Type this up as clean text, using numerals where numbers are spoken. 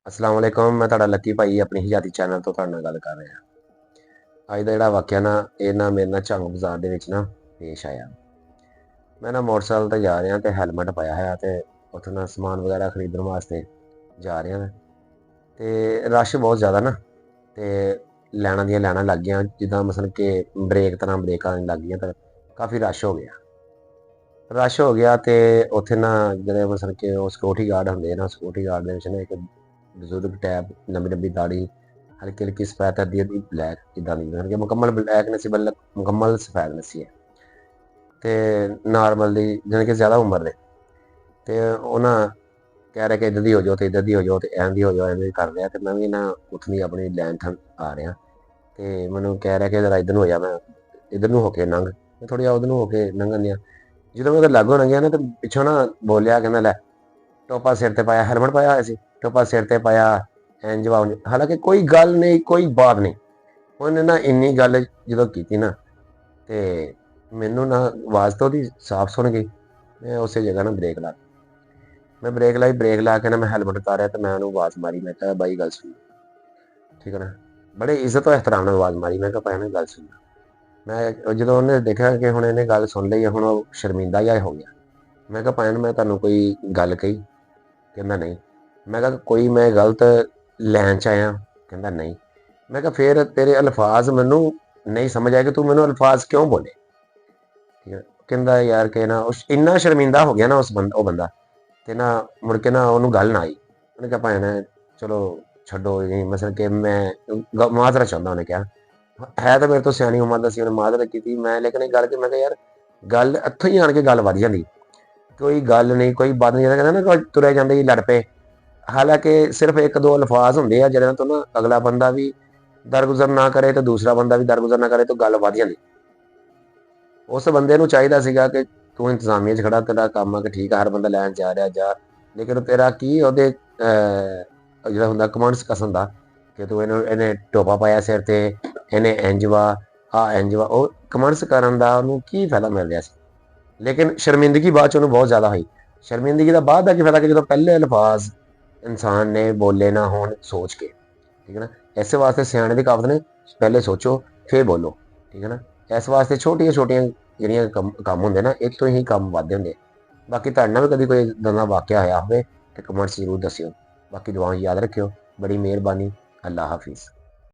अस्सलाम वालेकुम। मैं ਤੁਹਾਡਾ ਲੱਕੀ ਭਾਈ ਆਪਣੀ ਹਿਜਾਤੀ ਚੈਨਲ ਤੋਂ ਤੁਹਾਡੇ ਨਾਲ ਗੱਲ ਕਰ ਰਿਹਾ। ਅੱਜ ਦਾ ਜਿਹੜਾ ਵਾਕਿਆ ਨਾ ਇਹ ਨਾ ਮੇਰੇ ਨਾਲ ਝੰਗ ਬਾਜ਼ਾਰ ਦੇ ਵਿੱਚ ਨਾ ਪੇਸ਼ ਆਇਆ। ਮੈਂ ਨਾ ਮੋਟਰਸਾਈਕਲ ਤੇ ਜਾ ਰਿਹਾ ਤੇ ਹੈਲਮਟ ਪਾਇਆ ਹੋਇਆ ਤੇ ਉੱਥੋਂ ਨਾ ਸਮਾਨ ਵਗੈਰਾ ਖਰੀਦਣ ਵਾਸਤੇ ਜਾ ਰਿਹਾ ਤੇ ਰਸ਼ ਬਹੁਤ ਜ਼ਿਆਦਾ ਨਾ ਤੇ ਲਾਈਨਾਂ ਦੀਆਂ ਲਾਈਨਾਂ ਲੱਗ ਗਈਆਂ ਜਿੱਦਾਂ ਮਤਲਬ ਕਿ ਬ੍ਰੇਕ ਤਰ੍ਹਾਂ ਬ੍ਰੇਕਾਂ ਲੱਗ ਗਈਆਂ ਤਾਂ ਕਾਫੀ ਰਸ਼ ਹੋ ਗਿਆ ਤੇ ਉੱਥੇ ਨਾ ਜਿਹੜੇ ਮਤਲਬ ਕਿ ਉਹ ਸਿਕਿਉਰਿਟੀ ਗਾਰਡ ਹੁੰਦੇ ਨਾ ਸਿਕਿਉਰਿਟੀ ਗਾਰਡ ਦੇ ਵਿੱਚ ਨਾ ਇੱਕ ਬਜ਼ੁਰਗ ਟੈਪ ਲੰਬੀ ਲੰਬੀ ਦਾੜੀ ਹਲਕੀ ਹਲਕੀ ਸਫੈਦ ਅੱਧੀ ਅੱਧੀ ਬਲੈਕ ਜਿੱਦਾਂ ਦੀ ਮਤਲਬ ਕਿ ਮੁਕੰਮਲ ਬਲੈਕ ਨਹੀਂ ਸੀ ਬਲਕਿ ਮੁਕੰਮਲ ਸਫੈਦ ਨਹੀਂ ਸੀ ਤੇ ਨਾਰਮਲ ਦੀ ਜਾਣੀ ਕਿ ਜ਼ਿਆਦਾ ਉਮਰ ਦੇ ਤੇ ਉਹ ਨਾ ਕਹਿ ਰਿਹਾ ਕਿ ਇੱਧਰ ਦੀ ਹੋ ਜਾਓ ਤੇ ਇੱਧਰ ਦੀ ਹੋ ਜਾਓ ਤੇ ਐਂ ਦੀ ਹੋ ਜਾਓ ਐਂ ਦੀ ਕਰ ਰਿਹਾ ਤੇ ਮੈਂ ਵੀ ਨਾ ਉੱਠਣੀ ਆਪਣੀ ਲਾਈਨ ਥਾਂ ਆ ਰਿਹਾ ਤੇ ਮੈਨੂੰ ਕਹਿ ਰਿਹਾ ਕਿ ਜਰਾ ਇੱਧਰ ਨੂੰ ਹੋ ਜਾ ਮੈਂ ਇੱਧਰ ਨੂੰ ਹੋ ਕੇ ਲੰਘ ਮੈਂ ਥੋੜ੍ਹਾ ਜਿਹਾ ਉੱਧਰ ਨੂੰ ਹੋ ਕੇ ਲੰਘਣ ਦਿਆਂ ਜਦੋਂ ਮੈਂ ਉਹਦੇ ਲਾਗੋਂ ਲੰਘਿਆ ਨਾ ਤੇ ਪਿੱਛੋਂ ਨਾ ਬੋਲਿਆ ਕਹਿੰਦਾ ਲੈ ਟੋਪਾ ਸਿਰ ਤੇ ਪਾਇਆ ਹੈਲਮਟ ਪਾਇਆ ਹੋਇਆ ਸੀ ਟੋਪਾ ਸਿਰ ਤੇ ਪਾਇਆ ਐਂ ਜਵਾਬ ਹਾਲਾਂਕਿ ਕੋਈ ਗੱਲ ਨਹੀਂ ਕੋਈ ਬਾਤ ਨਹੀਂ ਉਹਨੇ ਨਾ ਇੰਨੀ ਗੱਲ ਜਦੋਂ ਕੀਤੀ ਨਾ ਤੇ ਮੈਨੂੰ ਨਾ ਆਵਾਜ਼ ਤਾਂ ਉਹਦੀ ਸਾਫ਼ ਸੁਣ ਗਈ। ਮੈਂ ਉਸੇ ਜਗ੍ਹਾ ਨਾ ਬ੍ਰੇਕ ਲਾ ਮੈਂ ਬ੍ਰੇਕ ਲਾ ਕੇ ਨਾ ਮੈਂ ਹੈਲਮਟ ਉਤਾਰਿਆ ਤੇ ਮੈਂ ਉਹਨੂੰ ਆਵਾਜ਼ ਮਾਰੀ ਮੈਂ ਕਿਹਾ ਬਾਈ ਗੱਲ ਸੁਣ ਠੀਕ ਹੈ ਨਾ ਬੜੇ ਇੱਜ਼ਤ ਔਰ ਇਹਤਰਾਮ ਨਾਲ ਆਵਾਜ਼ ਮਾਰੀ ਮੈਂ ਕਿਹਾ ਭਾਈ ਨੇ ਗੱਲ ਸੁਣ ਮੈਂ ਜਦੋਂ ਉਹਨੇ ਦੇਖਿਆ ਕਿ ਹੁਣ ਇਹਨੇ ਗੱਲ ਸੁਣ ਲਈ ਹੁਣ ਉਹ ਸ਼ਰਮਿੰਦਾ ਜਿਹਾ ਹੋ ਗਿਆ। ਮੈਂ ਕਿਹਾ ਭੈਣ ਮੈਂ ਤੁਹਾਨੂੰ ਕੋਈ ਗੱਲ ਕਹੀ ਕਹਿੰਦਾ ਨਹੀਂ। ਮੈਂ ਕਿਹਾ ਕੋਈ ਮੈਂ ਗਲਤ ਲੈਣ 'ਚ ਆਇਆ ਕਹਿੰਦਾ ਨਹੀਂ। ਮੈਂ ਕਿਹਾ ਫਿਰ ਤੇਰੇ ਅਲਫਾਜ਼ ਮੈਨੂੰ ਨਹੀਂ ਸਮਝ ਆਏ ਕਿ ਤੂੰ ਮੈਨੂੰ ਅਲਫਾਜ਼ ਕਿਉਂ ਬੋਲੇ ਠੀਕ ਹੈ ਕਹਿੰਦਾ ਯਾਰ ਕਿ ਨਾ ਉਸ ਇੰਨਾ ਸ਼ਰਮਿੰਦਾ ਹੋ ਗਿਆ ਨਾ ਉਹ ਬੰਦਾ ਤੇ ਨਾ ਮੁੜ ਕੇ ਨਾ ਉਹਨੂੰ ਗੱਲ ਨਾ ਆਈ। ਉਹਨੇ ਕਿਹਾ ਭੈਣ ਚਲੋ ਛੱਡੋ ਜੀ ਮਤਲਬ ਕਿ ਮੈਂ ਮਾਜ਼ਰਤ ਚਾਹੁੰਦਾ ਉਹਨੇ ਕਿਹਾ ਹੈ ਤਾਂ ਮੇਰੇ ਤੋਂ ਸਿਆਣੀ ਉਮਰ ਦਾ ਸੀ ਉਹਨੇ ਮਾਜ਼ਰਤ ਕੀਤੀ ਮੈਂ ਲੇਕਿਨ ਇਹ ਗੱਲ ਕਿ ਮੈਂ ਕਿਹਾ ਯਾਰ ਗੱਲ ਇੱਥੋਂ ਹੀ ਆਣ ਕੇ ਗੱਲ ਵੱਧ ਜਾਂਦੀ ਕੋਈ ਗੱਲ ਨਹੀਂ ਕੋਈ ਬਾਤ ਨਹੀਂ ਕਹਿੰਦਾ ਨਾ ਤੁਰੇ ਜਾਂਦੇ ਹੀ ਲੜ ਪਏ। ਹਾਲਾਂਕਿ ਸਿਰਫ ਇੱਕ ਦੋ ਅਲਫਾਜ਼ ਹੁੰਦੇ ਆ ਜਿਹਨਾਂ ਤੋਂ ਨਾ ਅਗਲਾ ਬੰਦਾ ਵੀ ਦਰਗੁਜ਼ਰ ਨਾ ਕਰੇ ਤੇ ਦੂਸਰਾ ਬੰਦਾ ਵੀ ਦਰਗੁਜ਼ਰ ਨਾ ਕਰੇ ਤਾਂ ਗੱਲ ਵੱਧ ਜਾਂਦੀ। ਉਸ ਬੰਦੇ ਨੂੰ ਚਾਹੀਦਾ ਸੀਗਾ ਕਿ ਤੂੰ ਇੰਤਜ਼ਾਮੀਆ 'ਚ ਖੜਾ ਤੇਰਾ ਕੰਮ ਆ ਕਿ ਠੀਕ ਆ ਹਰ ਬੰਦਾ ਲੈਣ ਜਾ ਰਿਹਾ ਜਾ ਲੇਕਿਨ ਤੇਰਾ ਕੀ ਉਹਦੇ ਜਿਹੜਾ ਹੁੰਦਾ ਕਮਾਂਡਸ ਕਸਮ ਦਾ ਕਿ ਤੂੰ ਇਹਨੇ ਟੋਪਾ ਪਾਇਆ ਸਿਰ ਤੇ ਇਹਨੇ ਇੰਜ ਵਾ ਉਹ ਕਮਾਂਡਸ ਕਰਨ ਦਾ ਉਹਨੂੰ ਕੀ ਫਾਇਦਾ ਮਿਲ ਰਿਹਾ ਸੀ। ਲੇਕਿਨ ਸ਼ਰਮਿੰਦਗੀ ਬਾਅਦ 'ਚ ਉਹਨੂੰ ਬਹੁਤ ਜ਼ਿਆਦਾ ਹੋਈ। ਸ਼ਰਮਿੰਦਗੀ ਦਾ ਬਾਅਦ ਦਾ ਕੀ ਫਾਇਦਾ ਕਿ ਜਦੋਂ ਪਹਿਲੇ ਅਲਫਾਜ਼ ਇਨਸਾਨ ਨੇ ਬੋਲੇ ਨਾ ਹੋਣ ਸੋਚ ਕੇ ਠੀਕ ਹੈ ਨਾ ਇਸੇ ਵਾਸਤੇ ਸਿਆਣੇ ਦੀ ਕਹਾਵਤ ਨੇ ਪਹਿਲੇ ਸੋਚੋ ਫਿਰ ਬੋਲੋ ਠੀਕ ਹੈ ਨਾ ਇਸ ਵਾਸਤੇ ਛੋਟੀਆਂ ਛੋਟੀਆਂ ਜਿਹੜੀਆਂ ਕੰਮ ਹੁੰਦੇ ਨਾ ਇੱਥੋਂ ਹੀ ਕੰਮ ਵੱਧਦੇ ਹੁੰਦੇ। ਬਾਕੀ ਤੁਹਾਡੇ ਨਾਲ ਵੀ ਕਦੀ ਕੋਈ ਇੱਦਾਂ ਦਾ ਵਾਕਿਆ ਹੋਇਆ ਹੋਵੇ ਤੇ ਕਮੈਂਟਸ ਜ਼ਰੂਰ ਦੱਸਿਓ। ਬਾਕੀ ਦੁਆਵਾਂ ਯਾਦ ਰੱਖਿਓ। ਬੜੀ ਮਿਹਰਬਾਨੀ। ਅੱਲਾ ਹਾਫਿਜ਼।